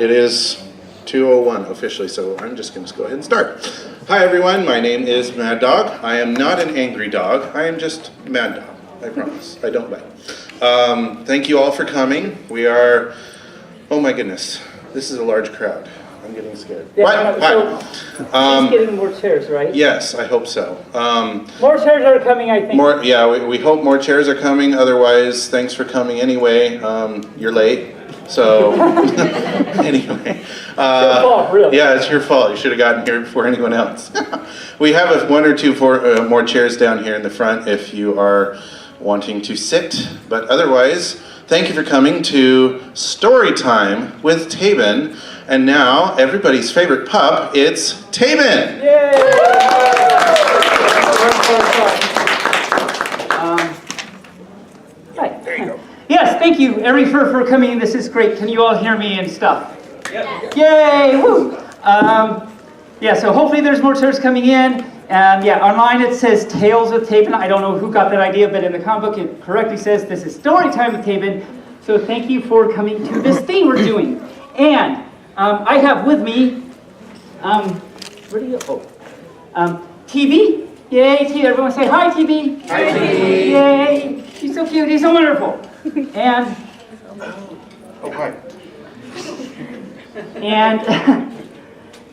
right, it is 2:01 officially, so I'm just going to go ahead and start. Hi everyone, my name is Mad Dog. I am not an angry dog, I am just Mad Dog, I promise. I don't bite. Thank you all for coming. We are, oh my goodness, this is a large crowd. I'm getting scared. Yeah, Hi. She's getting more chairs, right? Yes, I hope so. More chairs are coming, I think. We hope more chairs are coming. Otherwise, thanks for coming anyway. You're late. So, anyway. It's your fault, really. Yeah, it's your fault. You should have gotten here before anyone else. We have one or two more chairs down here in the front if you are wanting to sit. But otherwise, thank you for coming to Storytime with Taebyn. And now, everybody's favorite pup, it's Taebyn! Yay! Right. There you go. Yes, thank you, for coming. This is great. Can you all hear me and stuff? Yep. Yay! Woo! Yeah, so hopefully there's more chairs coming in. And yeah, online it says Tales with Taebyn. I don't know who got that idea, but in the comic book it correctly says this is Storytime with Taebyn. So thank you for coming to this thing we're doing. And I have with me, where do you go? TV. Yay, TV. Everyone say hi, TV. Hi, TV. Yay. He's so cute. He's so wonderful. And, Oh, hi.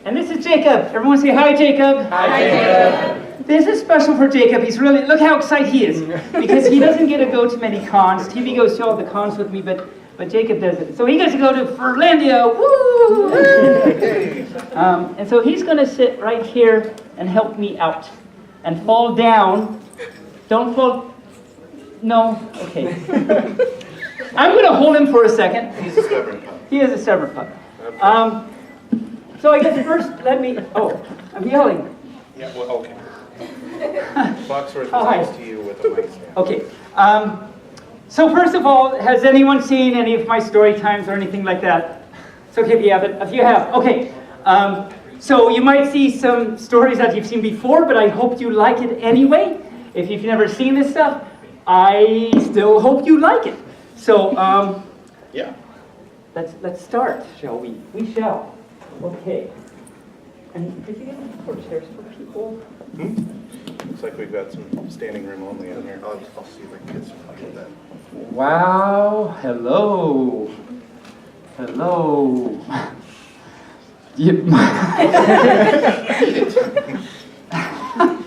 and this is Jacob. Everyone say hi, Jacob. Hi, Jacob. This is special for Jacob. He's really, look how excited he is. Because he doesn't get to go to many cons. TV goes to all the cons with me, but Jacob doesn't. So he gets to go to Furlandia. Woo! And so he's going to sit right here and help me out. And fall down. Don't fall. No? Okay. I'm going to hold him for a second. He's a stubborn pup. He is a stubborn pup. So I guess first, let me. Oh, I'm yelling. Yeah, well, okay. Foxworth Oh, hi. was nice to you with a mic stand. Okay. So first of all, has anyone seen any of my story times or anything like that? It's okay if you haven't. If you have, okay. So you might see some stories that you've seen before, but I hope you like it anyway. If you've never seen this stuff, I still hope you like it. So Yeah. let's start, shall we? We shall. Okay. And did you get any more chairs for people? Looks like we've got some standing room only in here. I'll see if I can get some light of that. Wow, hello. Hello.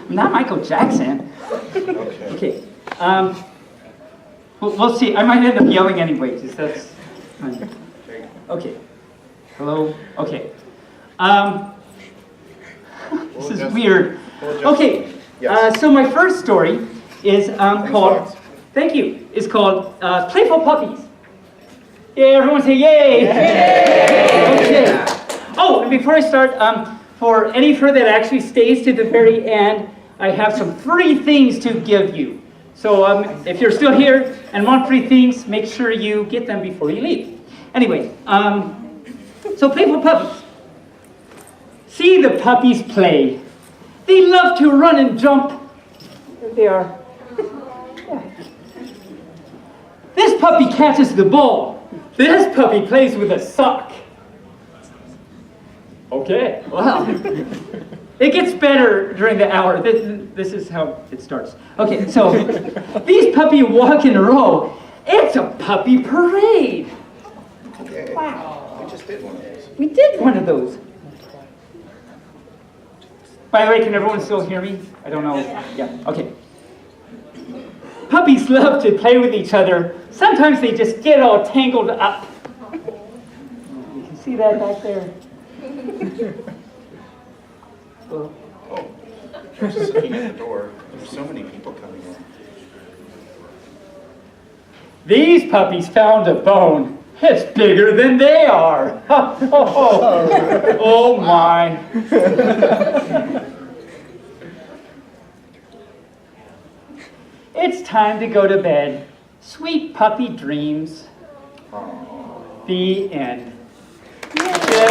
Not Michael Jackson. Okay. We'll see. I might end up yelling anyway, because that's fine. Okay. Hello. Okay. This is weird. Okay. Yes. So my first story is called. Thank you. It's called Playful Puppies. Yay! Everyone say yay! Yay! Okay. Oh, and before I start, for any fur that actually stays to the very end, I have some free things to give you. So if you're still here and want free things, make sure you get them before you leave. Anyway, so Playful Puppies. See the puppies play. They love to run and jump. There they are. Yeah. This puppy catches the ball. This puppy plays with a sock. Okay, wow. It gets better during the hour. This is how it starts. Okay, so these puppies walk in a row. It's a puppy parade. Okay. Wow. We just did one of those. We did one of those. By the way, can everyone still hear me? I don't know. Yeah, okay. Puppies love to play with each other. Sometimes they just get all tangled up. You can see that back there. Well, Oh, I'm just looking at the door. There's so many people coming in. these puppies found a bone. It's bigger than they are. Oh my. It's time to go to bed. Sweet puppy dreams. The end. Yay.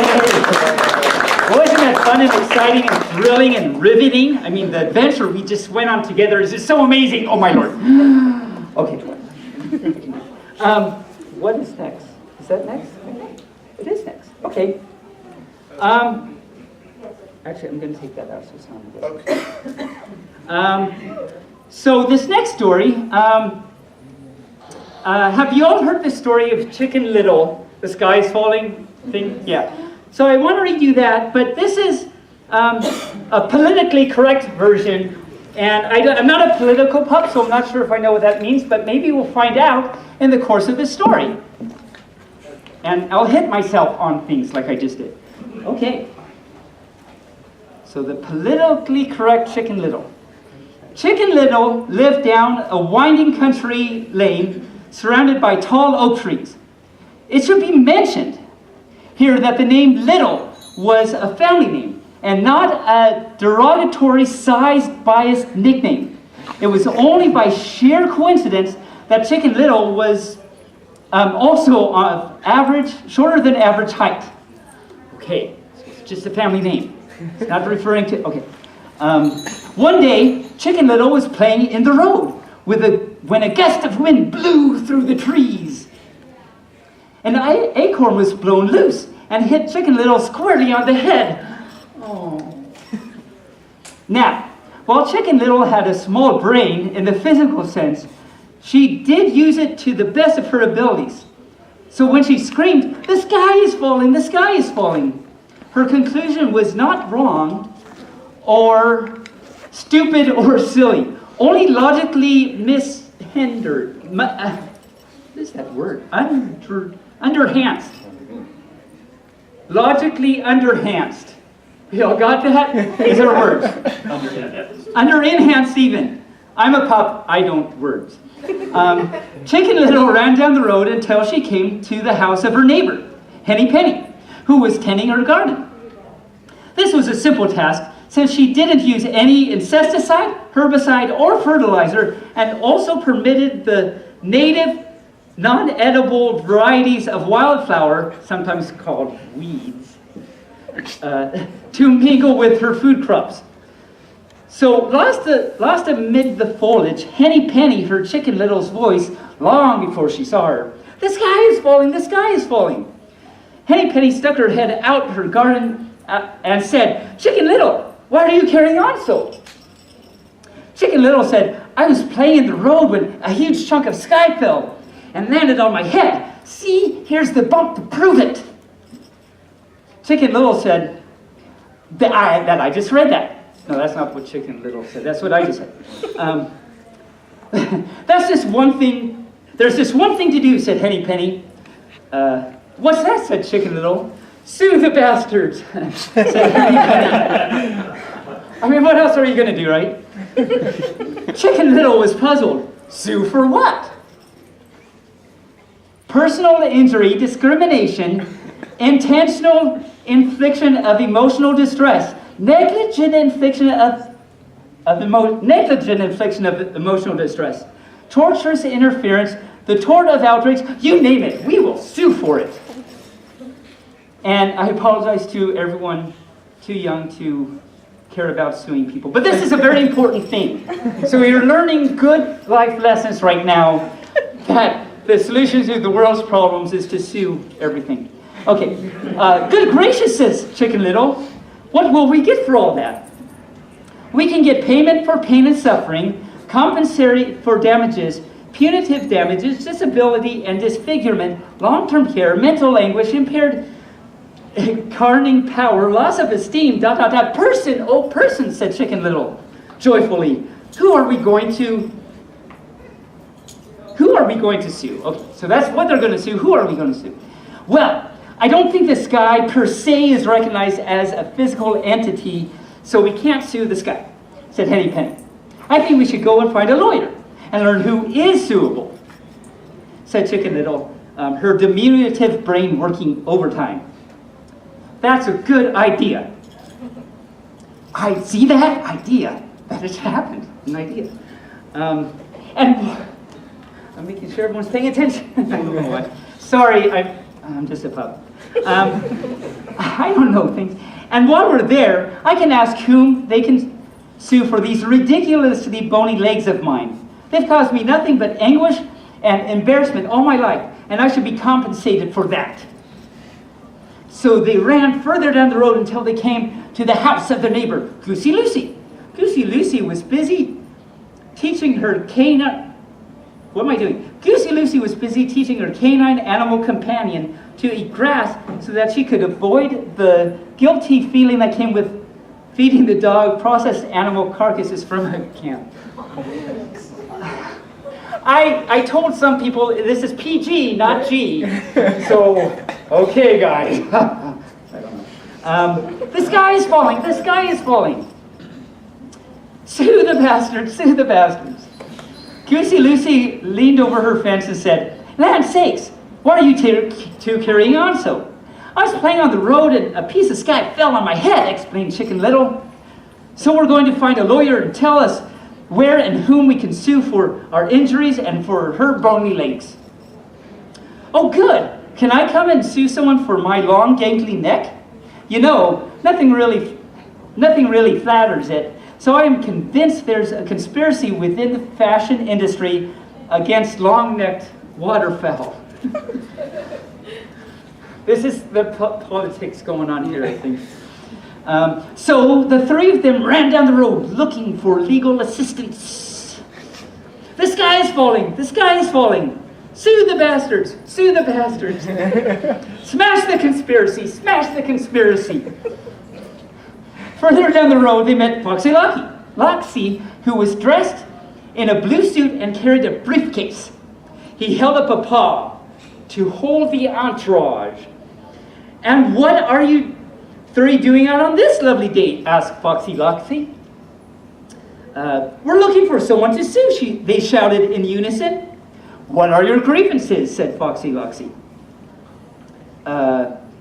Wasn't that fun and exciting and thrilling and riveting? I mean, the adventure we just went on together is just so amazing. Oh my Lord. Okay. What is next? Is that next? It is next. Okay. Okay. Actually, I'm going to take that out so it's not good. Okay. So this next story, have you all heard the story of Chicken Little, the sky's falling thing? Yeah. So I want to read you that, but this is a politically correct version, and I'm not a political pup, so I'm not sure if I know what that means, but maybe we'll find out in the course of this story. And I'll hit myself on things like I just did. Okay. So the politically correct Chicken Little. Chicken Little lived down a winding country lane surrounded by tall oak trees. It should be mentioned here that the name Little was a family name and not a derogatory size-biased nickname. It was only by sheer coincidence that Chicken Little was also of shorter than average height. Okay, it's just a family name. It's not referring to, okay. One day, Chicken Little was playing in the road when a gust of wind blew through the trees. An acorn was blown loose and hit Chicken Little squarely on the head. Oh. Now, while Chicken Little had a small brain in the physical sense, she did use it to the best of her abilities. So when she screamed, "The sky is falling, the sky is falling," her conclusion was not wrong or stupid or silly, only logically mishindered. What is that word? Underenhanced. Logically underenhanced. You all got that? These are words. Under-enhanced even. I'm a pup, I don't words. Chicken Little ran down the road until she came to the house of her neighbor, Henny Penny, who was tending her garden. This was a simple task since she didn't use any insecticide, herbicide, or fertilizer, and also permitted the native, non-edible varieties of wildflower, sometimes called weeds, to mingle with her food crops. So lost amid the foliage, Henny Penny heard Chicken Little's voice long before she saw her. "The sky is falling, the sky is falling." Henny Penny stuck her head out her garden and said, "Chicken Little, why are you carrying on so?" Chicken Little said, "I was playing in the road when a huge chunk of sky fell and landed on my head. See, here's the bump to prove it." Chicken Little said, that I just read that. No, that's not what Chicken Little said. That's what I just said. That's just one thing. There's just one thing to do, said Henny Penny. What's that, said Chicken Little. "Sue the bastards," said Henny Penny. I mean, what else are you going to do, right? Chicken Little was puzzled. Sue for what? Personal injury, discrimination, intentional infliction of emotional distress, negligent infliction of emotional distress, torturous interference, the tort of outrage, you name it, we will sue for it. And I apologize to everyone too young to care about suing people, but this is a very important thing. So you're learning good life lessons right now, that the solution to the world's problems is to sue everything. Okay, good gracious, says Chicken Little. What will we get for all that? We can get payment for pain and suffering, compensatory for damages, punitive damages, disability and disfigurement, long-term care, mental anguish, impaired carning power, loss of esteem, ... Person, oh person, said Chicken Little joyfully. Who are we going to sue? Okay, so that's what they're going to sue. Who are we going to sue? Well, I don't think the sky per se is recognized as a physical entity, so we can't sue the sky, said Henny Penny. I think we should go and find a lawyer and learn who is suable, said Chicken Little, her diminutive brain working overtime. That's a good idea. I see that idea. That has happened. An idea. And I'm making sure everyone's paying attention. I don't know why. Sorry, I'm just a pup. I don't know things. And while we're there, I can ask whom they can sue for these ridiculously bony legs of mine. They've caused me nothing but anguish and embarrassment all my life, and I should be compensated for that. So they ran further down the road until they came to the house of their neighbor, Goosey Lucy. Goosey Lucy was busy teaching her canine... What am I doing? Goosey Lucy was busy teaching her canine animal companion to eat grass so that she could avoid the guilty feeling that came with feeding the dog processed animal carcasses from a camp. I told some people this is PG, not G. So, okay, guys. I don't know. The sky is falling. The sky is falling. Sue the bastards. Sue the bastards. Goosey Lucy leaned over her fence and said, "Land sakes, why are you two carrying on so?" "I was playing on the road and a piece of sky fell on my head," explained Chicken Little. "So we're going to find a lawyer and tell us where and whom we can sue for our injuries and for her bony legs." "Oh, good. Can I come and sue someone for my long, gangly neck? You know, nothing really flatters it. So I am convinced there's a conspiracy within the fashion industry against long-necked waterfowl." This is the politics going on here, I think. So the three of them ran down the road looking for legal assistance. "The sky is falling. The sky is falling. Sue the bastards. Sue the bastards. Smash the conspiracy. Smash the conspiracy." Further down the road, they met Foxy Loxy, who was dressed in a blue suit and carried a briefcase. He held up a paw to hold the entourage. "And what are you three doing out on this lovely date?" asked Foxy Loxy. "We're looking for someone to sue," they shouted in unison. "What are your grievances?" said Foxy Loxy.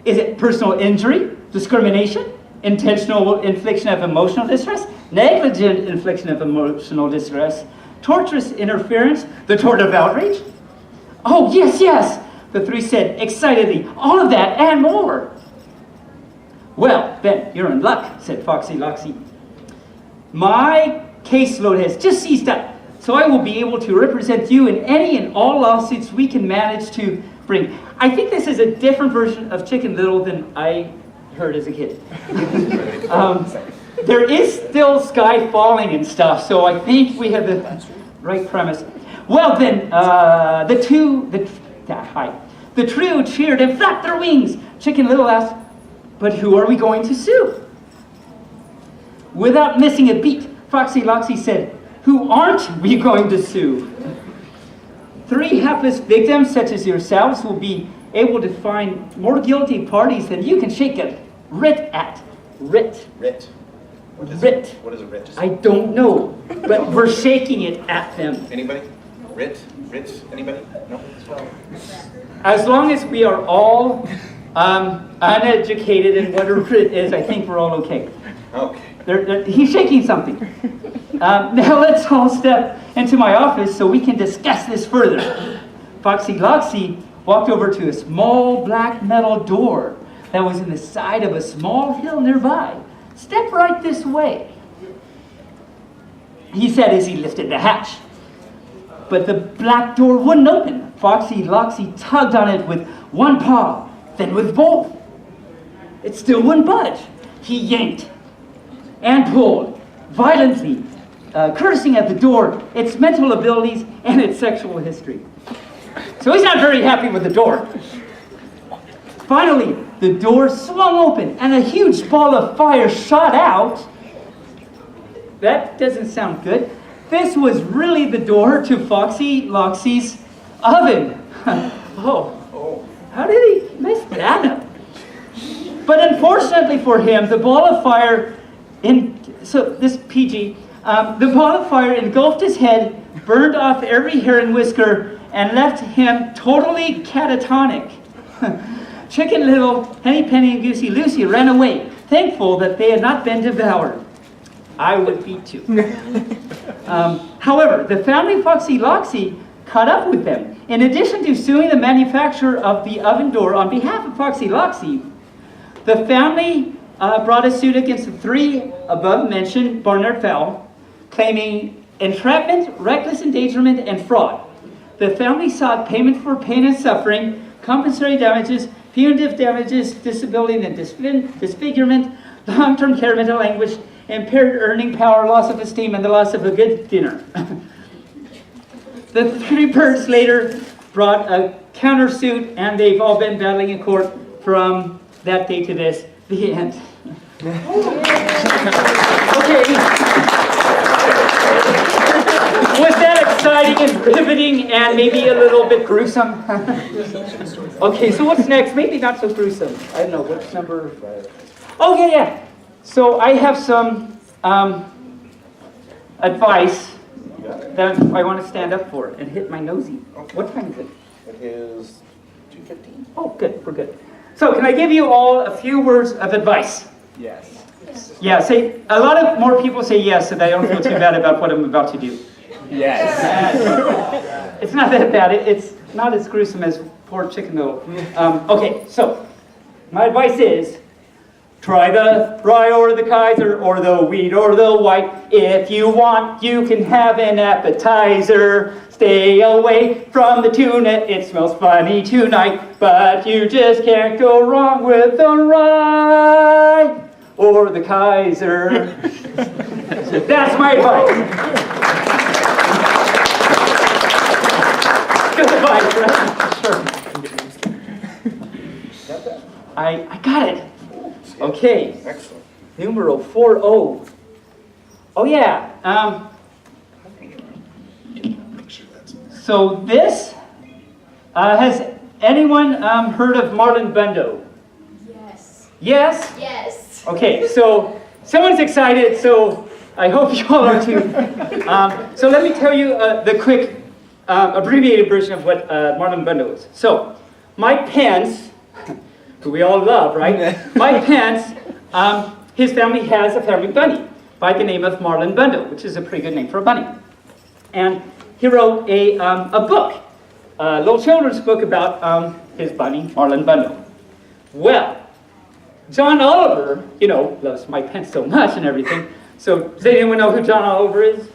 "Is it personal injury, discrimination, intentional infliction of emotional distress, negligent infliction of emotional distress, torturous interference, the tort of outrage?" "Oh, yes, yes," the three said excitedly, "all of that and more." "Well, then, you're in luck," said Foxy Loxy. "My caseload has just seized up, so I will be able to represent you in any and all lawsuits we can manage to bring." I think this is a different version of Chicken Little than I heard as a kid. There is still sky falling and stuff, so I think we have the right premise. Well then, the trio cheered and flapped their wings. Chicken Little asked, "But who are we going to sue?" Without missing a beat, Foxy Loxy said, "Who aren't we going to sue? 3 hapless victims such as yourselves will be able to find more guilty parties than you can shake a writ at." Writ. Writ. Writ. What is a writ? I don't know, but we're shaking it at them. Anybody? Writ? Writ? Anybody? No? As long as we are all uneducated in what a writ is, I think we're all okay. Okay. He's shaking something. Now let's all step into my office so we can discuss this further. Foxy Loxy walked over to a small black metal door that was in the side of a small hill nearby. "Step right this way," he said as he lifted the hatch. But the black door wouldn't open. Foxy Loxy tugged on it with one paw, then with both. It still wouldn't budge. He yanked and pulled violently, cursing at the door, its mental abilities, and its sexual history. So he's not very happy with the door. Finally, the door swung open and a huge ball of fire shot out. That doesn't sound good. This was really the door to Foxy Loxy's oven. Oh, how did he mess that up? But unfortunately for him, the ball of fire the ball of fire engulfed his head, burned off every hair and whisker, and left him totally catatonic. Chicken Little, Henny Penny, and Goosey Lucy ran away, thankful that they had not been devoured. I would be too. However, the family Foxy Loxy caught up with them. In addition to suing the manufacturer of the oven door on behalf of Foxy Loxy, the family brought a suit against the 3 above-mentioned barnyard fowl, claiming entrapment, reckless endangerment, and fraud. The family sought payment for pain and suffering, compensatory damages, punitive damages, disability and disfigurement, long-term care, mental anguish, impaired earning power, loss of esteem, and the loss of a good dinner. The three birds later brought a countersuit, and they've all been battling in court from that day to this. The end. Okay. Was that exciting and riveting and maybe a little bit gruesome? Okay, so what's next? Maybe not so gruesome. I don't know, what's number? Oh, yeah. So I have some advice that I want to stand up for and hit my nosy. Okay. What time is it? It is 2:15. Oh, good, we're good. So can I give you all a few words of advice? Yes. Yeah, say, a lot of more people say yes, so that I don't feel too bad about what I'm about to do. Yes. It's not that bad. It's not as gruesome as pork chicken noodle. Okay, so my advice is try the rye or the Kaiser or the wheat or the white. If you want, you can have an appetizer. Stay away from the tuna. It smells funny tonight, but you just can't go wrong with the rye or the Kaiser. So that's my advice. Good advice, right? Sure. I got it. Okay. Excellent. Numero 40. Oh yeah. So this, has anyone heard of Marlon Bundo? Yes. Yes? Yes. Okay, so someone's excited, so I hope you all are too. So let me tell you the quick abbreviated version of what Marlon Bundo is. So, Mike Pence, who we all love, right? Mike Pence, his family has a family bunny by the name of Marlon Bundo, which is a pretty good name for a bunny. And he wrote a book, a little children's book about his bunny, Marlon Bundo. Well, John Oliver, loves Mike Pence so much and everything. So, does anyone know who John Oliver is?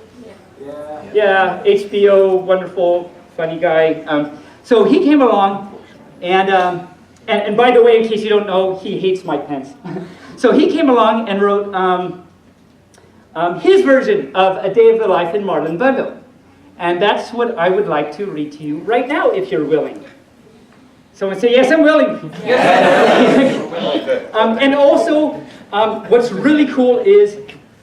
Yeah, HBO, wonderful, funny guy. So he came along, and by the way, in case you don't know, he hates Mike Pence. So he came along and wrote his version of A Day of the Life in Marlon Bundo. And that's what I would like to read to you right now, if you're willing. Someone say, yes, I'm willing. And also, what's really cool is,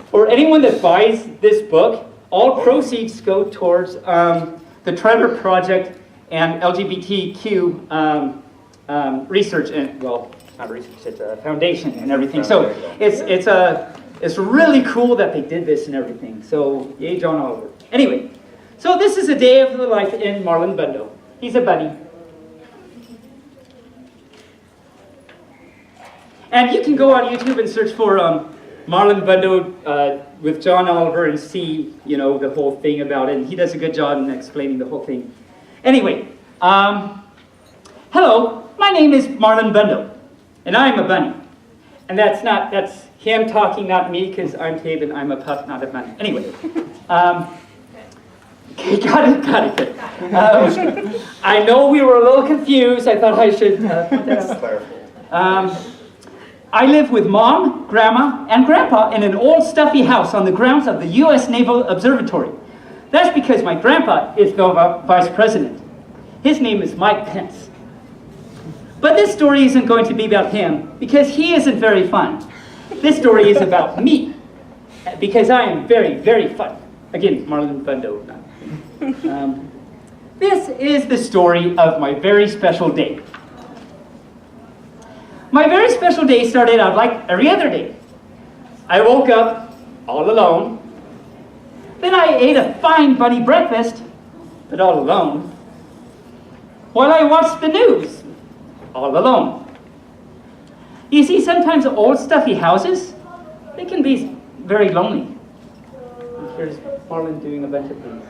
for anyone that buys this book, all proceeds go towards the Trevor Project and LGBTQ research, and well, not research, it's a foundation and everything. So it's really cool that they did this and everything. So yay, John Oliver. Anyway, so this is A Day of the Life in Marlon Bundo. He's a bunny. And you can go on YouTube and search for Marlon Bundo with John Oliver and see, the whole thing about it. And he does a good job in explaining the whole thing. Anyway, hello, my name is Marlon Bundo, and I'm a bunny. And that's him talking, not me, because I'm Taebyn, I'm a pup, not a bunny. Anyway, okay, got it. I know we were a little confused. I thought I should put that out. I live with Mom, Grandma, and Grandpa in an old stuffy house on the grounds of the U.S. Naval Observatory. That's because my grandpa is the vice president. His name is Mike Pence. But this story isn't going to be about him, because he isn't very fun. This story is about me, because I am very, very fun. Again, Marlon Bundo. This is the story of my very special day. My very special day started out like every other day. I woke up all alone. Then I ate a fine bunny breakfast, but all alone. While I watched the news, all alone. You see, sometimes old stuffy houses, they can be very lonely. Here's Marlon doing a bunch of things.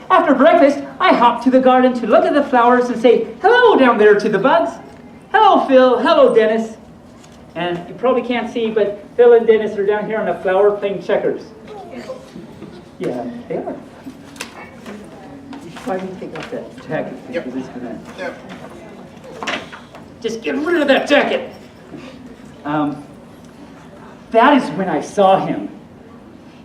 After breakfast, I hop to the garden to look at the flowers and say, hello down there to the bugs. Hello, Phil. Hello, Dennis. And you probably can't see, but Phil and Dennis are down here on a flower playing checkers. Yeah, they are. Why do you take off that jacket? Yep. Because it's gonna... Yep. Just get rid of that jacket. That is when I saw him.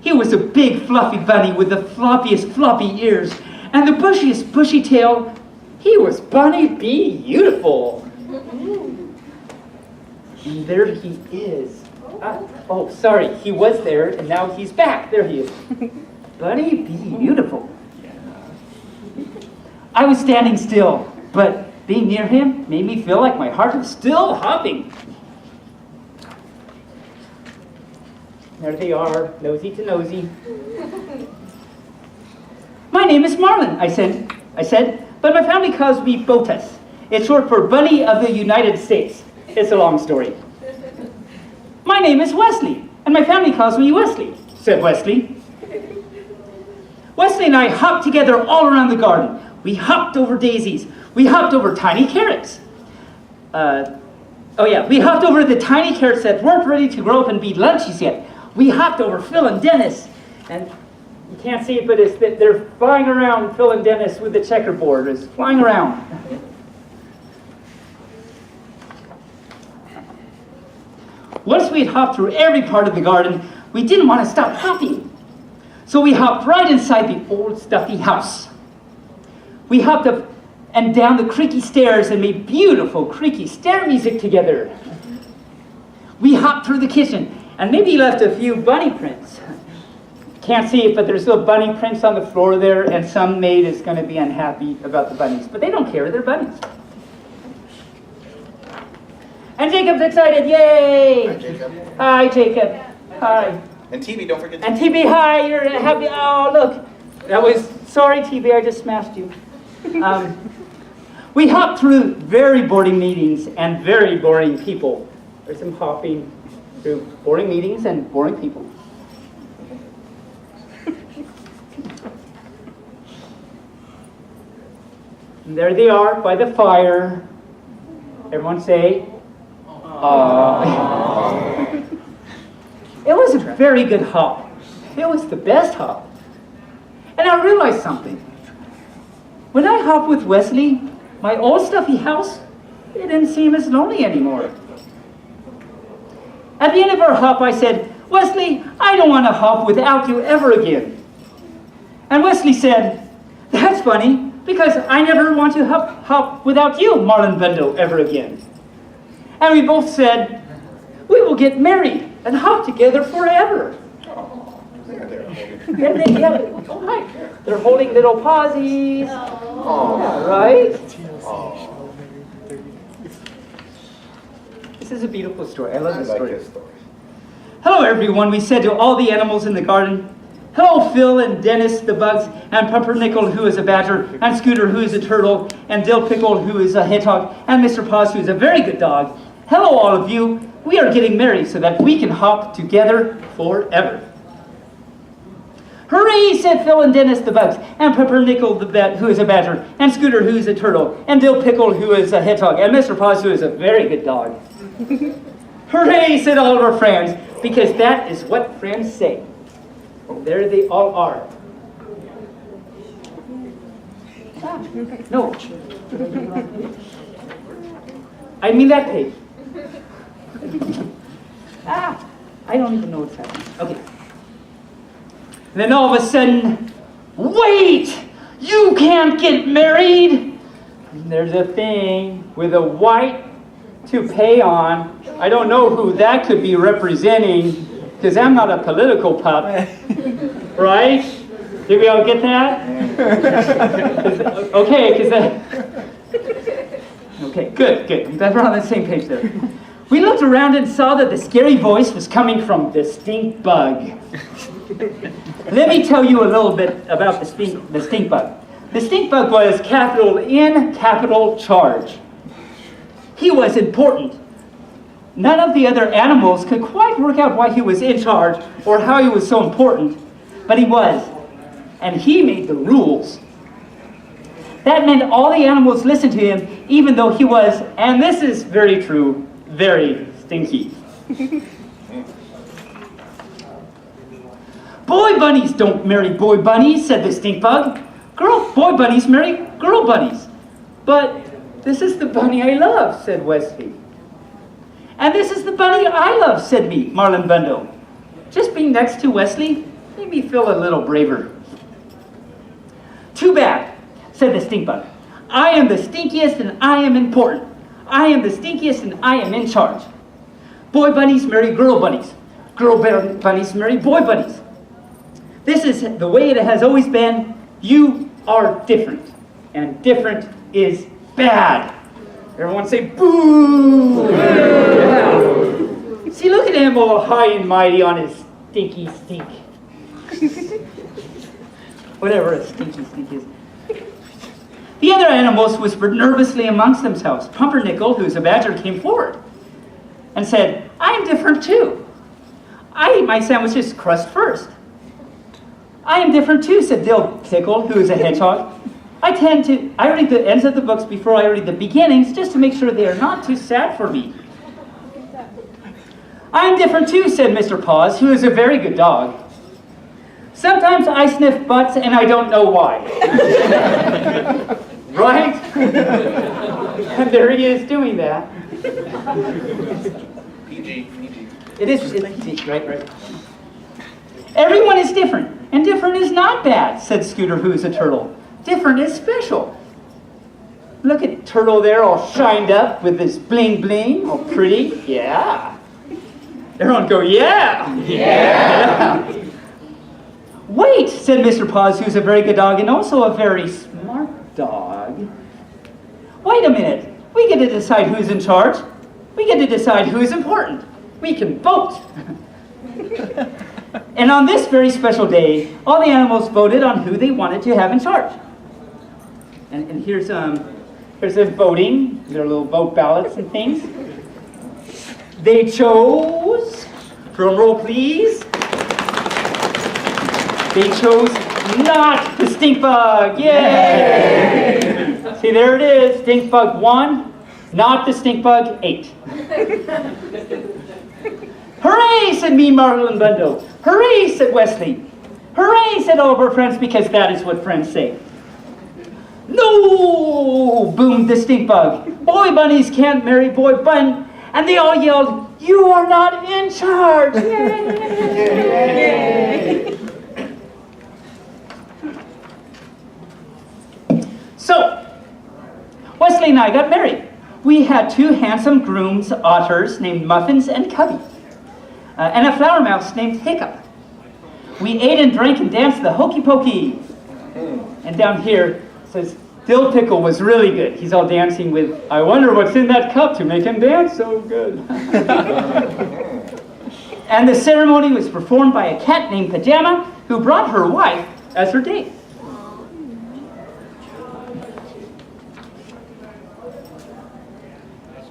He was a big fluffy bunny with the floppiest floppy ears and the bushiest bushy tail. He was Bunny Beautiful. And there he is. Oh, sorry, he was there and now he's back. There he is. Bunny Beautiful. I was standing still, but being near him made me feel like my heart was still hopping. There they are, nosy to nosy. My name is Marlon, I said, but my family calls me Botas. It's short for Bunny of the United States. It's a long story. My name is Wesley, and my family calls me Wesley, said Wesley. Wesley and I hopped together all around the garden. We hopped over daisies. We hopped over tiny carrots. We hopped over the tiny carrots that weren't ready to grow up and be lunches yet. We hopped over Phil and Dennis, and you can't see it, but they're flying around Phil and Dennis with the checkerboard. It's flying around. Once we had hopped through every part of the garden, we didn't want to stop hopping. So we hopped right inside the old stuffy house. We hopped up and down the creaky stairs and made beautiful creaky stair music together. We hopped through the kitchen and maybe left a few bunny prints. Can't see it, but there's little bunny prints on the floor there, and some maid is going to be unhappy about the bunnies. But they don't care, they're bunnies. And Jacob's excited, yay! Hi, Jacob. Hi, Jacob. Hi. And TB, don't forget. And TB, hi, you're happy. Oh, look. Sorry, TB, I just smashed you. We hopped through very boring meetings and very boring people. There's some hopping through boring meetings and boring people. And there they are by the fire. Everyone say, aww. It was a very good hop. It was the best hop. And I realized something. When I hop with Wesley, my old stuffy house, it didn't seem as lonely anymore. At the end of our hop, I said, Wesley, I don't want to hop without you ever again. And Wesley said, that's funny, because I never want to hop without you, Marlon Bundo, ever again. And we both said, we will get married and hop together forever. They're holding little pawsies. Yeah, right? This is a beautiful story. I love this story. Hello, everyone, we said to all the animals in the garden. Hello, Phil and Dennis, the bugs, and Pumpernickel, who is a badger, and Scooter, who is a turtle, and Dill Pickle, who is a hedgehog, and Mr. Paws, who is a very good dog. Hello, all of you. We are getting married so that we can hop together forever. Hooray, said Phil and Dennis, the bugs, and Pumpernickel, who is a badger, and Scooter, who is a turtle, and Dill Pickle, who is a hedgehog, and Mr. Paws, who is a very good dog. Hooray, said all of our friends, because that is what friends say. There they all are. No. I mean that page. I don't even know what's happening. Okay. Then all of a sudden, wait! You can't get married! And there's a thing with a white toupee on. I don't know who that could be representing, because I'm not a political pup. Right? Did we all get that? Okay, good. I'm glad we're on the same page there. We looked around and saw that the scary voice was coming from the stink bug. Let me tell you a little bit about the stink bug. The stink bug was capital N, capital charge. He was important. None of the other animals could quite work out why he was in charge or how he was so important, but he was. And he made the rules. That meant all the animals listened to him, even though he was, and this is very true, very stinky. Boy bunnies don't marry boy bunnies, said the stink bug. boy bunnies marry girl bunnies. But this is the bunny I love, said Wesley. And this is the bunny I love, said me, Marlon Bundo. Just being next to Wesley made me feel a little braver. Too bad, said the stink bug. I am the stinkiest and I am important. I am the stinkiest and I am in charge. Boy bunnies marry girl bunnies. Girl bunnies marry boy bunnies. This is the way it has always been. You are different, and different is bad. Everyone say boo! Yeah. See, look at him all high and mighty on his stinky stink. Whatever a stinky stink is. The other animals whispered nervously amongst themselves. Pumpernickel, who's a badger, came forward and said, I am different too. I eat my sandwiches crust first. I am different too, said Dill Pickle, who is a hedgehog. I read the ends of the books before I read the beginnings, just to make sure they are not too sad for me. I am different too, said Mr. Paws, who is a very good dog. Sometimes I sniff butts and I don't know why. Right? And there he is doing that. PG. It is PG, right. Everyone is different, and different is not bad, said Scooter, who is a turtle. Different is special. Look at Turtle there all shined up with this bling bling, all pretty. Yeah. Everyone go, yeah. Yeah. Wait, said Mr. Paws, who's a very good dog and also a very smart dog. Wait a minute. We get to decide who's in charge. We get to decide who is important. We can vote. And on this very special day, all the animals voted on who they wanted to have in charge. And here's the voting, their little vote ballots and things. They chose, drum roll please, they chose not the stink bug, yay! See, there it is, stink bug 1, not the stink bug 8. Hooray, said me, Marlon Bundo. Hooray, said Wesley. Hooray, said all of our friends, because that is what friends say. No, boomed the stink bug. Boy bunnies can't marry boy bun. And they all yelled, you are not in charge. Yay. So, Wesley and I got married. We had 2 handsome grooms, otters named Muffins and Cubby, and a flower mouse named Hiccup. We ate and drank and danced the hokey pokey. And down here it says, Dill Pickle was really good. He's all dancing with, I wonder what's in that cup to make him dance so good. And the ceremony was performed by a cat named Pajama, who brought her wife as her date.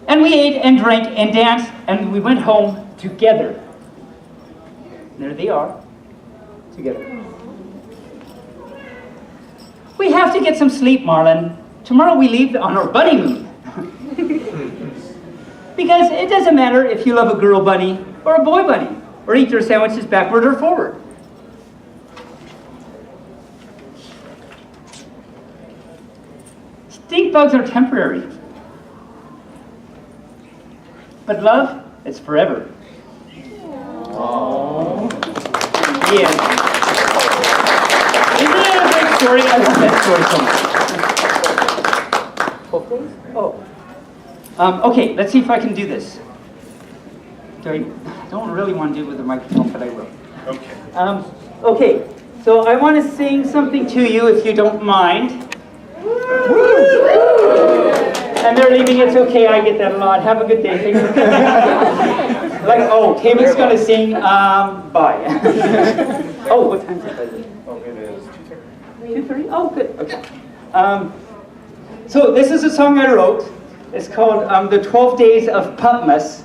And we ate and drank and danced, and we went home together. There they are, together. We have to get some sleep, Marlon. Tomorrow we leave on our bunny moon. Because it doesn't matter if you love a girl bunny or a boy bunny, or eat your sandwiches backward or forward. Stink bugs are temporary. But love is forever. Aww. Yeah. Isn't that a great story? I love that story so much. Oh. Okay, let's see if I can do this. I don't really want to do it with the microphone, but I will. Okay. Okay, so I want to sing something to you if you don't mind. And they're leaving, it's okay, I get that a lot. Have a good day. Taebyn's going to sing, bye. Oh, what time is it? Oh, it is 2:30. 2:30? Oh, good, okay. So this is a song I wrote. It's called The 12 Days of Pupmas.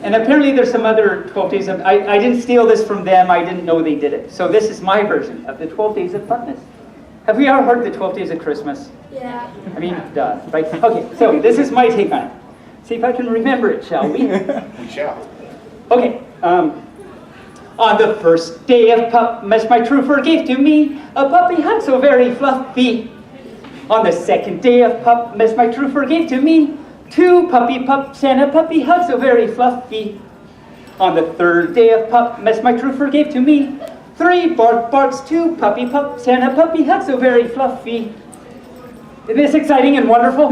And apparently there's some other 12 days of, I didn't steal this from them, I didn't know they did it. So this is my version of the 12 Days of Pupmas. Have we ever heard the 12 Days of Christmas? Yeah. I mean, duh, right? Okay, so this is my take on it. See if I can remember it, shall we? We shall. Okay. On the first day of Pupmas, my true fur gave to me a puppy hug so very fluffy. On the second day of Pupmas, my true fur gave to me 2 puppy pups and a puppy hug so very fluffy. On the third day of Pupmas, my true fur gave to me 3 barks, 2 puppy pups and a puppy hug so very fluffy. Isn't this exciting and wonderful?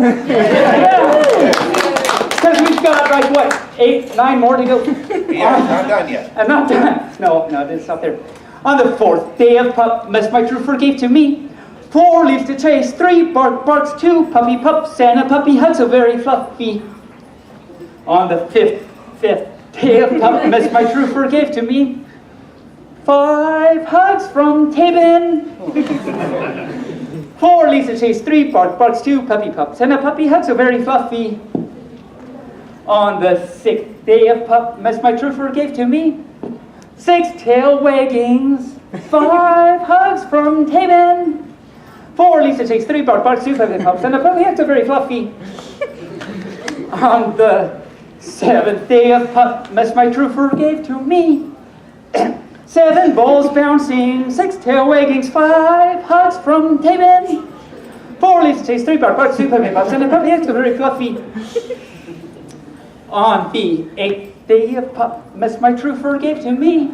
Because we've got like what, 8, 9 more to go. Yeah, not done yet. I'm not done. No, it's not there. On the 4th day of Pupmas, my true fur gave to me 4 leaves to chase, 3 barks, 2 puppy pups, and a puppy hug so very fluffy. On the 5th day of Pupmas, my true fur gave to me 5 hugs from Taebyn. 4 leaves to chase, 3 barks, 2 puppy pups, and a puppy hug so very fluffy. On the 6th day of Pupmas, my true fur gave to me 6 tail waggings, 5 hugs from Taebyn. 4 leaves to chase, 3 barks, 2 puppy pups, and a puppy hug so very fluffy. On the 7th day of Pupmas, my true fur gave to me 7 balls bouncing, 6 tail waggings, 5 hugs from Taebyn. 4 leaves to chase, 3 barks, 2 puppy pups, and a puppy hug so very fluffy. On the 8th day of Pupmas, my true fur gave to me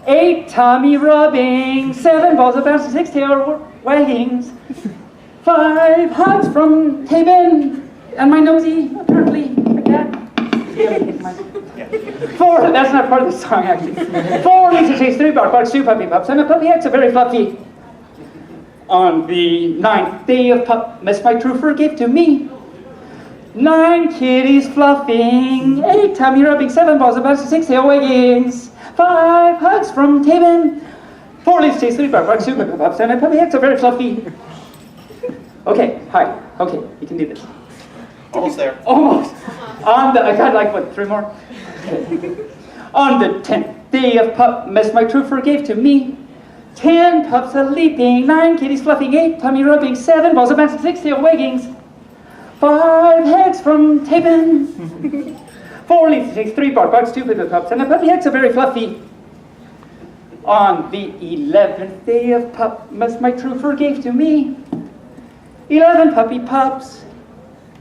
8 tummy rubbing, 7 balls of bouncing, 6 tail waggings, 5 hugs from Taebyn, and my nosy, apparently, like that. 4, that's not part of the song actually. 4 leaves to chase, 3 barks, 2 puppy pups, and a puppy hug so very fluffy. On the 9th day of Pupmas, my true fur gave to me 9 kitties fluffing, 8 tummy rubbing, 7 balls of bouncing, 6 tail waggings, 5 hugs from Taebyn, 4 leaves to chase, 3 barks, 2 puppy pups, and a puppy hug so very fluffy. Okay, hi. Okay, you can do this. Almost there. Almost. I got like, what, 3 more? Okay. On the 10th day of Pupmas, my true fur gave to me 10 pups a leaping, 9 kitties fluffing, 8 tummy rubbing, 7 balls of bouncing, 6 tail waggings, 5 hugs from Taebyn. 4 leaves to chase, 3 barks, 2 puppy pups, and a puppy hug so very fluffy. On the 11th day of Pupmas, my true fur gave to me 11 puppy pups,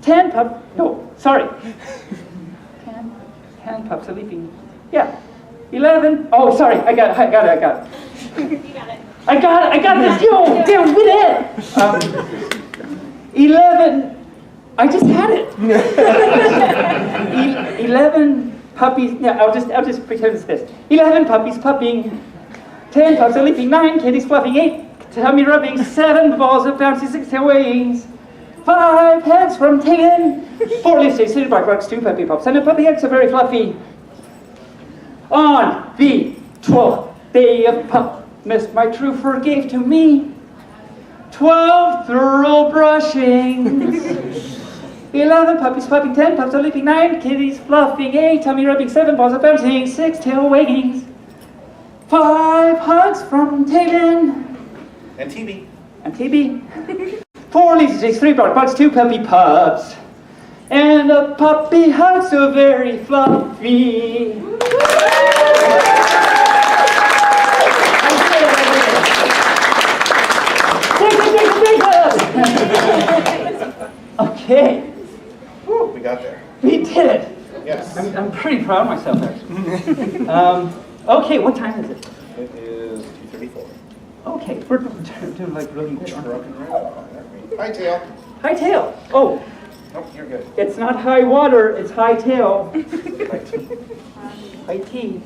10 pups a leaping. Yeah, 11. Oh, sorry, I got it. You got it. I got this. Yo, damn, we did it. 11. I just had it. 11 puppies. Yeah, I'll just pretend it's this. 11 puppies pupping, 10 pups a leaping, 9 kitties fluffing, 8 tummy rubbing, 7 balls of bouncing, 6 tail waggings, 5 heads from Taebyn, 4 leaves to chase, 3 barks, 2 puppy pups, and a puppy hug so very fluffy. On the 12th day of Pupmas, my true fur gave to me 12 thorough brushings, 11 puppies pupping, 10 pups a leaping, 9 kitties fluffing, 8 tummy rubbing, 7 balls of bouncing, 6 tail waggings, 5 hugs from Taebyn. And TB. 4 leaves to chase, 3 barks, 2 puppy pups, and a puppy hug so very fluffy. Okay. Woo, we got there. We did it. Yes. I'm pretty proud of myself, actually. Okay, what time is it? It is 2:34. Okay, we're doing like really good. Hi, Tail. High tail. Oh, Nope, you're good. it's not high water, it's high tail. High tea.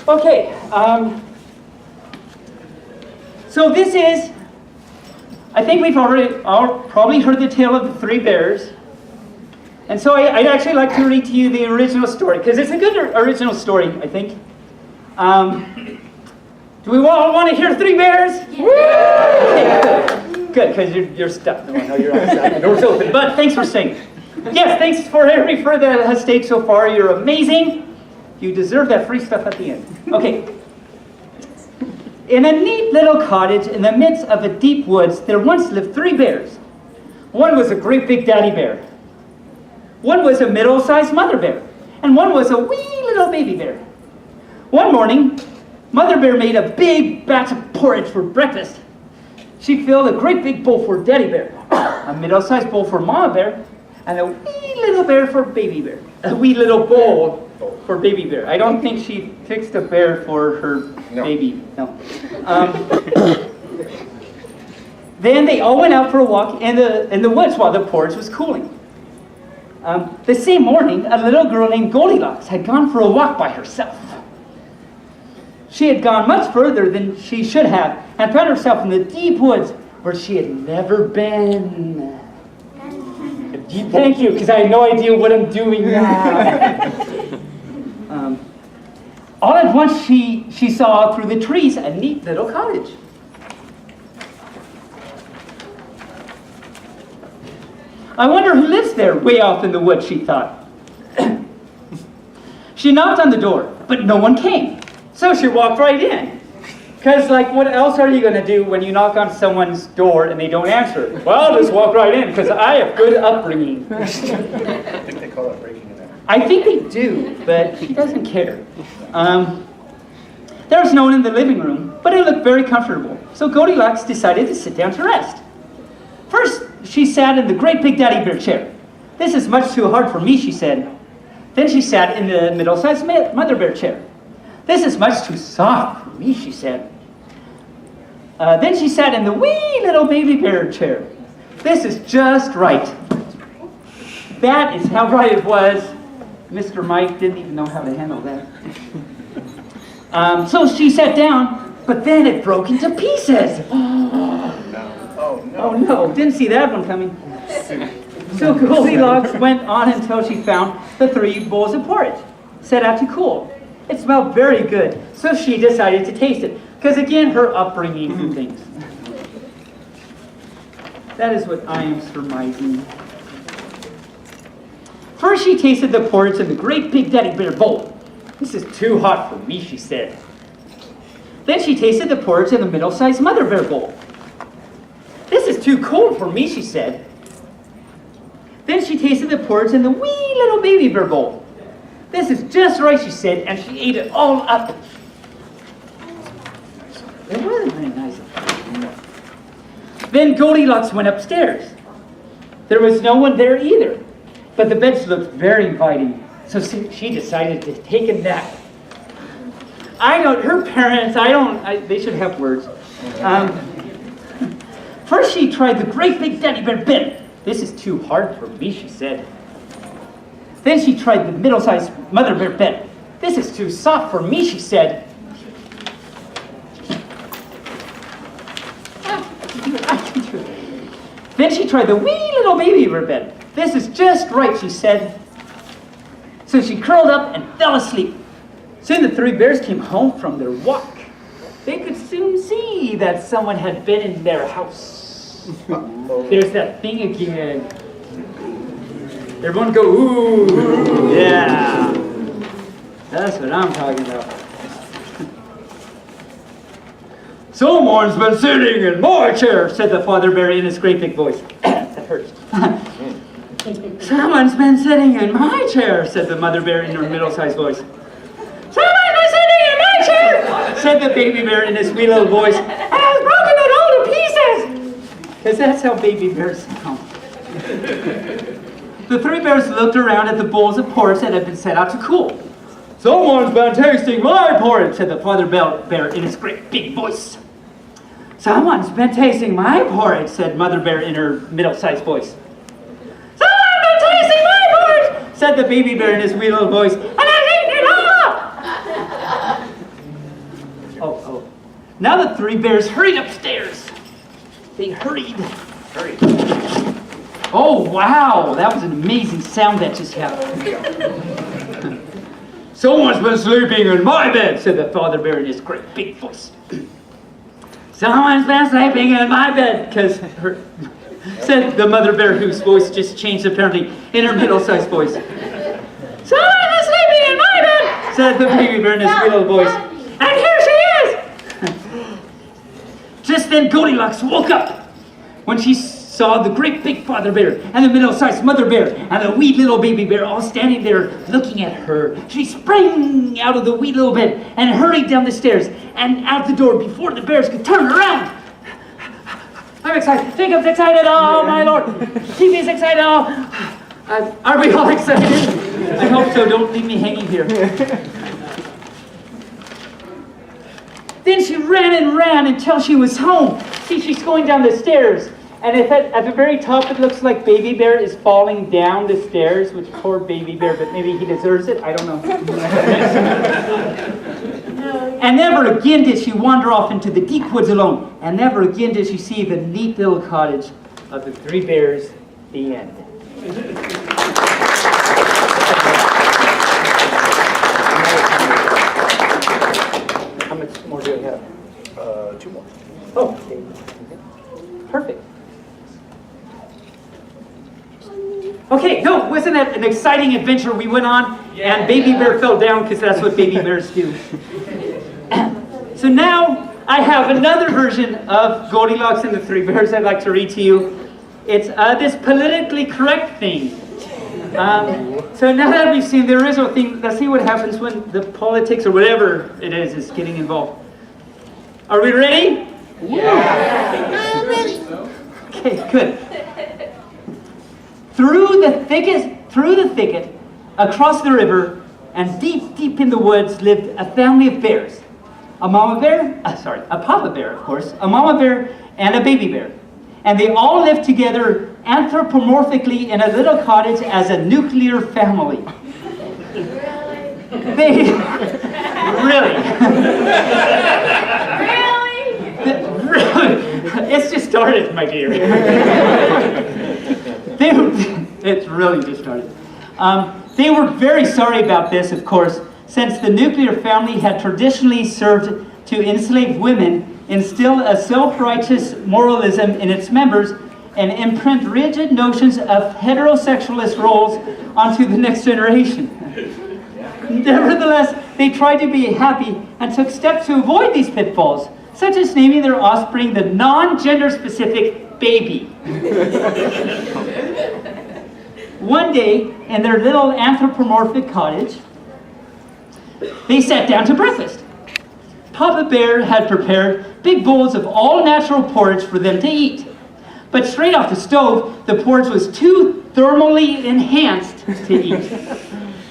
Okay. Okay, so this is, I think we've all probably heard the tale of the 3 bears. And so I'd actually like to read to you the original story, because it's a good original story, I think. Do we all want to hear 3 bears? Yeah. Okay, good, because you're stuck. No, I know you're all stuck. The door's open, but thanks for singing. Yes, thanks for every fur that has stayed so far. You're amazing. You deserve that free stuff at the end. Okay. In a neat little cottage in the midst of the deep woods, there once lived 3 bears. One was a great big daddy bear. One was a middle-sized mother bear. And one was a wee little baby bear. One morning, Mother Bear made a big batch of porridge for breakfast. She filled a great big bowl for Daddy Bear, a middle-sized bowl for Mama Bear, and a wee little bear for Baby Bear. A wee little bowl for Baby Bear. I don't think she fixed a bear for her baby. No. Then they all went out for a walk in the woods while the porridge was cooling. The same morning, a little girl named Goldilocks had gone for a walk by herself. She had gone much further than she should have and found herself in the deep woods where she had never been. Thank you, because I had no idea what I'm doing now. All at once, she saw through the trees a neat little cottage. I wonder who lives there, way off in the woods, she thought. She knocked on the door, but no one came. So she walked right in. Because, like, what else are you going to do when you knock on someone's door and they don't answer? Well, just walk right in, because I have good upbringing. I think they call that breaking and entering. I think they do, but she doesn't care. There was no one in the living room, but it looked very comfortable. So Goldilocks decided to sit down to rest. First, she sat in the great big Daddy Bear chair. This is much too hard for me, she said. Then she sat in the middle-sized Mother Bear chair. This is much too soft for me, she said. Then she sat in the wee little Baby Bear chair. This is just right. That is how right it was. Mr. Mike didn't even know how to handle that. So she sat down, but then it broke into pieces. Oh no, didn't see that one coming. So Goldilocks went on until she found the 3 bowls of porridge, set out to cool. It smelled very good, so she decided to taste it, because again, her upbringing and things. That is what I am surmising. First, she tasted the porridge in the great big Daddy Bear bowl. This is too hot for me, she said. Then she tasted the porridge in the middle-sized Mother Bear bowl. This is too cold for me, she said. Then she tasted the porridge in the wee little Baby Bear bowl. This is just right, she said, and she ate it all up. It wasn't very nice. Then Goldilocks went upstairs. There was no one there either, but the beds looked very inviting, so she decided to take a nap. Her parents, they should have words. First she tried the great big Daddy Bear bed. This is too hard for me, she said. Then she tried the middle-sized Mother Bear bed. This is too soft for me, she said. Then she tried the wee little Baby Bear bed. This is just right, she said. So she curled up and fell asleep. Soon the 3 bears came home from their walk. They could soon see that someone had been in their house. There's that thing again. Everyone go, ooh, yeah. That's what I'm talking about. Someone's been sitting in my chair, said the father bear in his great big voice. That hurts. Someone's been sitting in my chair, said the mother bear in her middle-sized voice. Someone's been sitting in my chair, said the baby bear in his wee little voice, and has broken it all to pieces. Because that's how baby bears sound. The 3 bears looked around at the bowls of porridge that had been set out to cool. Someone's been tasting my porridge, said the father bear in his great big voice. Someone's been tasting my porridge, said mother bear in her middle-sized voice. Someone's been tasting my porridge, said the baby bear in his wee little voice, and I've eaten it all up! Oh. Now the 3 bears hurried upstairs. They hurried. Oh, wow, that was an amazing sound that just happened. Someone's been sleeping in my bed, said the father bear in his great big voice. Someone's been sleeping in my bed, said the mother bear whose voice just changed apparently in her middle-sized voice. Someone's been sleeping in my bed, said the baby bear in his wee little voice. And here she is! Just then Goldilocks woke up. When she saw saw the great big father bear and the middle-sized mother bear and the wee little baby bear all standing there looking at her. She sprang out of the wee little bed and hurried down the stairs and out the door before the bears could turn around. I'm excited. Jacob's excited. Oh, my Lord. TV's excited. Oh. Are we all excited? I hope so. Don't leave me hanging here. Then she ran and ran until she was home. See, she's going down the stairs. And at the very top, it looks like Baby Bear is falling down the stairs, which poor Baby Bear, but maybe he deserves it. I don't know. And never again did she wander off into the deep woods alone. And never again did she see the neat little cottage of the three bears. The end. How much more do we have? 2 more. Oh, okay. Perfect. Okay, no, wasn't that an exciting adventure we went on? Yeah. And Baby Bear fell down because that's what baby bears do. So now I have another version of Goldilocks and the Three Bears I'd like to read to you. It's this politically correct thing. So now that we've seen the original thing, let's see what happens when the politics or whatever it is getting involved. Are we ready? Yeah. I'm ready. Okay, good. Through the thicket, across the river, and deep, deep in the woods lived a family of bears. A papa bear, of course, a mama bear, and a baby bear. And they all lived together anthropomorphically in a little cottage as a nuclear family. Really? It's just started, my dear. It's really just started. They were very sorry about this, of course, since the nuclear family had traditionally served to enslave women, instill a self-righteous moralism in its members, and imprint rigid notions of heterosexualist roles onto the next generation. Nevertheless, they tried to be happy and took steps to avoid these pitfalls, such as naming their offspring the non-gender specific baby. One day, in their little anthropomorphic cottage, they sat down to breakfast. Papa Bear had prepared big bowls of all-natural porridge for them to eat. But straight off the stove, the porridge was too thermally enhanced to eat.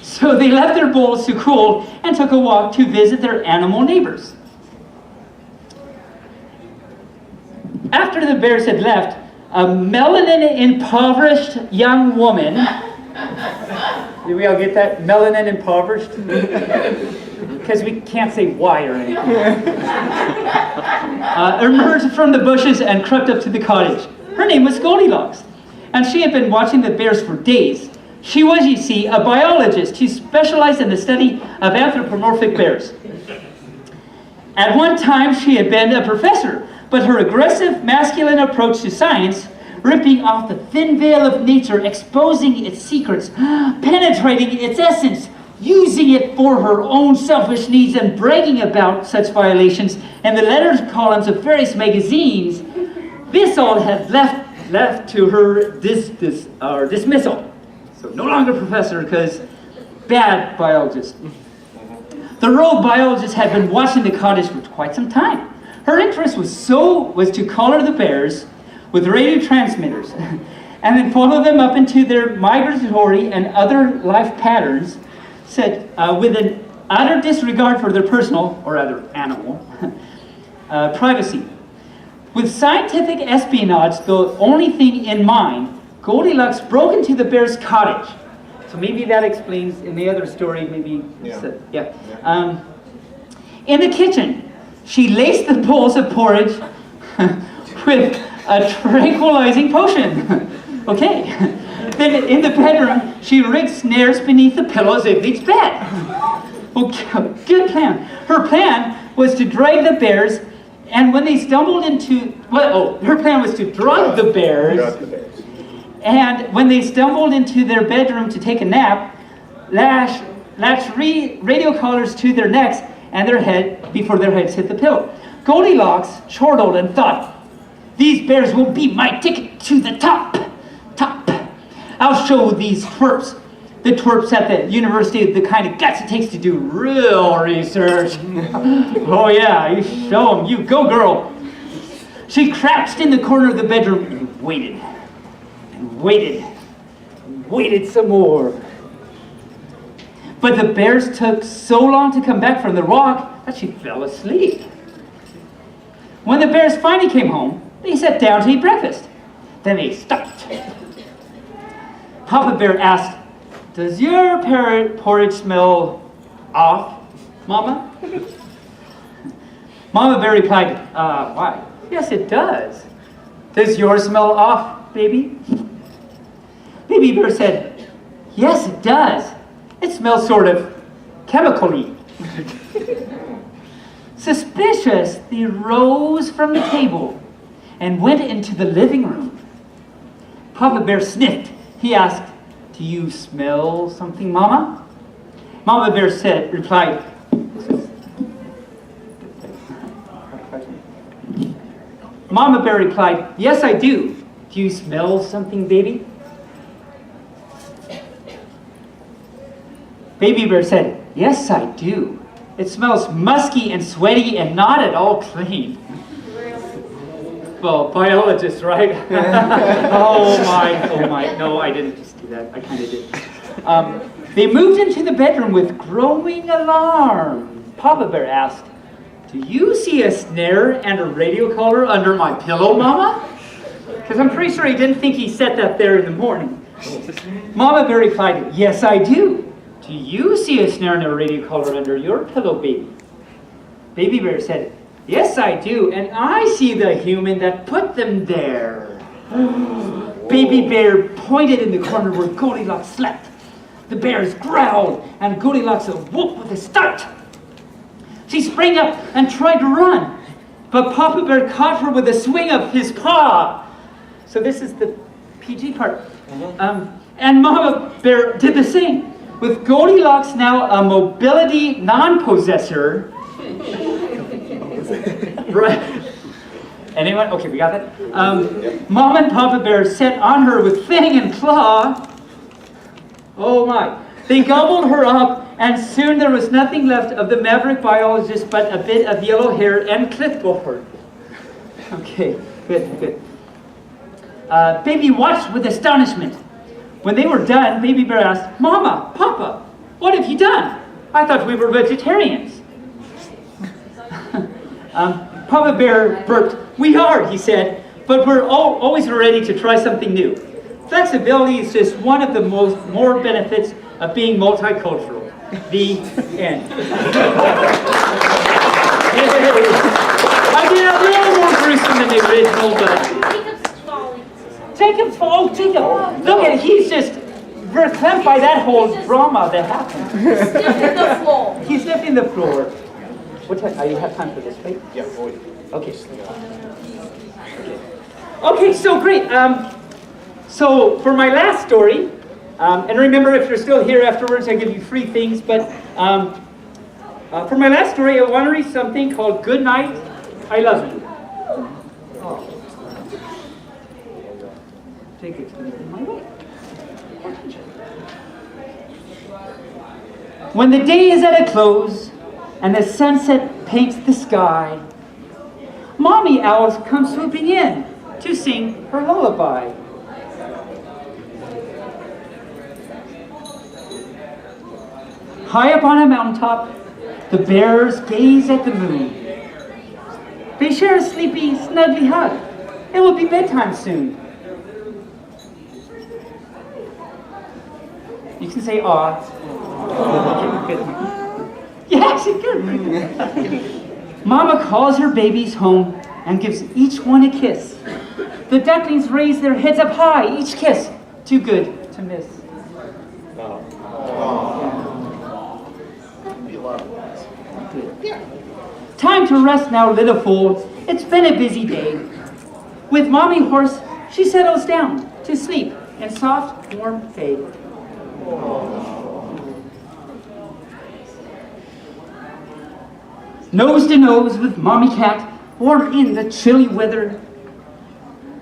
So they left their bowls to cool and took a walk to visit their animal neighbors. After the bears had left, a melanin-impoverished young woman, did we all get that? Melanin-impoverished? Because we can't say why or anything. Emerged from the bushes and crept up to the cottage. Her name was Goldilocks, and she had been watching the bears for days. She was, you see, a biologist who specialized in the study of anthropomorphic bears. At one time, she had been a professor, but her aggressive, masculine approach to science, ripping off the thin veil of nature, exposing its secrets, penetrating its essence, using it for her own selfish needs, and bragging about such violations in the letters columns of various magazines, this all had left to her dismissal. So no longer professor, because bad biologist. The rogue biologist had been watching the cottage for quite some time. Her interest was to collar the bears with radio transmitters and then follow them up into their migratory and other life patterns, with an utter disregard for their personal, or rather animal, privacy. With scientific espionage the only thing in mind, Goldilocks broke into the bear's cottage. So maybe that explains, in the other story, maybe, in the kitchen, she laced the bowls of porridge with a tranquilizing potion. Okay. Then in the bedroom, she rigged snares beneath the pillows of each bed. Okay, good plan. Her plan was to drag the bears, and when they stumbled into, her plan was to drug the bears, and when they stumbled into their bedroom to take a nap, latch radio collars to their necks and their head before their heads hit the pillow. Goldilocks chortled and thought, These bears will be my ticket to the top. Top. I'll show these twerps. The twerps at the university the kind of guts it takes to do real research. Oh yeah, you show them. You go, girl. She crouched in the corner of the bedroom and waited. And waited. And waited some more. But the bears took so long to come back from the rock that she fell asleep. When the bears finally came home, they sat down to eat breakfast. Then they stopped. Papa Bear asked, "Does your porridge smell off, Mama?" Mama Bear replied, "Why? Yes, it does. Does yours smell off, baby?" Baby Bear said, "Yes, it does. It smells sort of chemical-y." Suspicious, they rose from the table and went into the living room. Papa Bear sniffed. He asked, "Do you smell something, Mama?" Mama Bear replied, Mama Bear replied, "Yes, I do. Do you smell something, baby?" Baby Bear said, "Yes, I do. It smells musky and sweaty and not at all clean." Well, biologist, right? Oh my. No, I didn't just do that. I kind of did. They moved into the bedroom with growing alarm. Papa Bear asked, "Do you see a snare and a radio collar under my pillow, Mama?" Because I'm pretty sure he didn't think he set that there in the morning. Mama Bear replied, "Yes, I do. Do you see a snare and a radio collar under your pillow, baby?" Baby Bear said, "Yes, I do, and I see the human that put them there." Baby Bear pointed in the corner where Goldilocks slept. The bears growled, and Goldilocks awoke with a start. She sprang up and tried to run, but Papa Bear caught her with a swing of his paw. So this is the PG part. And Mama Bear did the same. With Goldilocks now a mobility non-possessor. Right. Anyone? Okay, we got that. Mom and Papa Bear set on her with fang and claw. Oh my. They gobbled her up, and soon there was nothing left of the maverick biologist but a bit of yellow hair and clipboard. Okay, good. Baby watched with astonishment. When they were done, Baby Bear asked, "Mama, Papa, what have you done? I thought we were vegetarians." Papa Bear burped. "We are," he said, "but we're always ready to try something new. Flexibility is just one of the more benefits of being multicultural." The end. I did a little more gruesome than the original, but... Jacob's falling. Jacob! Look at it, he's just verklempt by that whole drama that happened. Sniffing the floor. He's sniffing the floor. What time? You have time for this, right? Yeah, boy. Okay. Okay, so great. So for my last story, and remember, if you're still here afterwards, I give you free things. But for my last story, I want to read something called "Goodnight, I Love You." Jacob's going to be my way. When the day is at a close and the sunset paints the sky, Mommy Owl comes swooping in to sing her lullaby. High up on a mountaintop, the bears gaze at the moon. They share a sleepy, snuggly hug. It will be bedtime soon. You can say "aw." Yeah, actually good. Mama calls her babies home and gives each one a kiss. The ducklings raise their heads up high, each kiss too good to miss. Time to rest now, little fools. It's been a busy day. With Mommy Horse, she settles down to sleep in soft, warm hay. Nose to nose with Mommy Cat, warm in the chilly weather.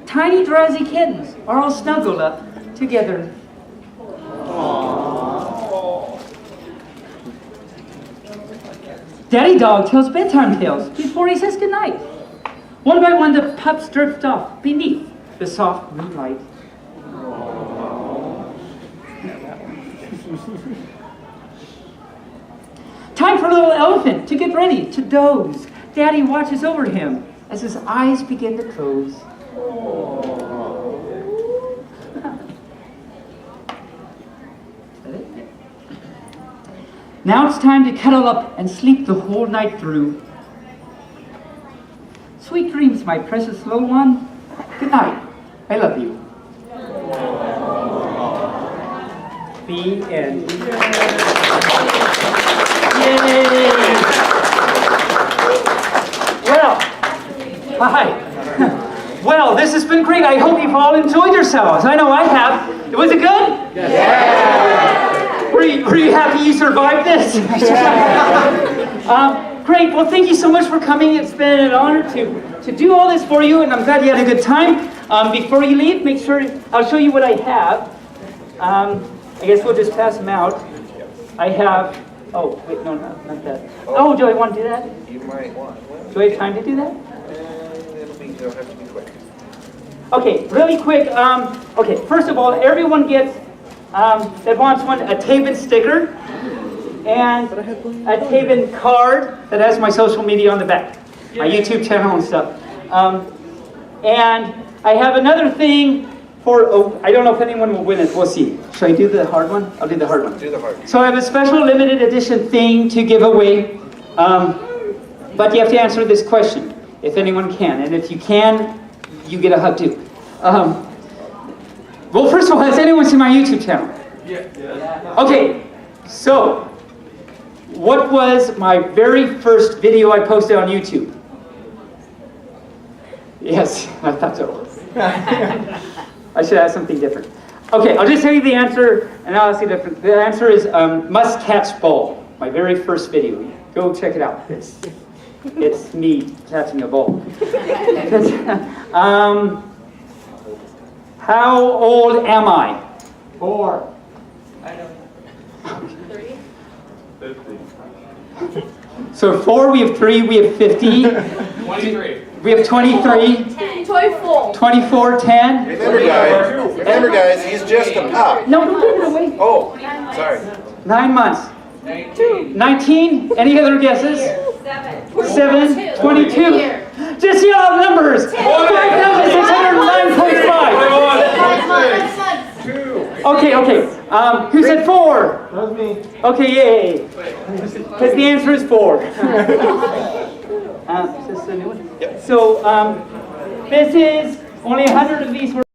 tiny drowsy kittens are all snuggled up together. Daddy dog tells bedtime tales before he says goodnight. One by one, the pups drift off beneath the soft moonlight. Time for little elephant to get ready to doze. Daddy watches over him as his eyes begin to close. Now it's time to cuddle up and sleep the whole night through. Sweet dreams, my precious little one. Good night. I love you. The end. Yay! Well, hi. Well, this has been great. I hope you've all enjoyed yourselves. I know I have. Was it good? Yeah. Were you happy you survived this? Great. Well, thank you so much for coming. It's been an honor to do all this for you, and I'm glad you had a good time. Before you leave, make sure I'll show you what I have. I guess we'll just pass them out. I have. Oh, wait, no, not that. Oh, do I want to do that? You might want. Do I have time to do that? It'll have to be quick. Okay, really quick. Okay, first of all, everyone gets that wants one a Taebyn sticker and a Taebyn card that has my social media on the back, my YouTube channel and stuff. And I have another thing for. Oh, I don't know if anyone will win it. We'll see. Should I do the hard one? I'll do the hard one. Do the hard one. So I have a special limited edition thing to give away, but you have to answer this question if anyone can, and if you can, you get a hug too. Well, first of all, has anyone seen my YouTube channel? Yeah. Okay, so what was my very first video I posted on YouTube? Yes, I thought so. I should ask something different. Okay, I'll just tell you the answer, and I'll ask you different. The answer is must catch ball. My very first video. Go check it out. It's me catching a ball. How old am I? 4. I don't know. 3? 50. So 4, we have 3, we have 50. 23. We have 23. 24. 24, 10. Remember guys, he's just a pup. No, don't give it away. Oh, sorry. 9 months. 19. Any other guesses? 7. 22. Just see all the numbers. 5,609.5. Okay. Who said 4? That was me. Okay, yay. Because the answer is 4. Is this a new one? Yep. So this is only 100 of these were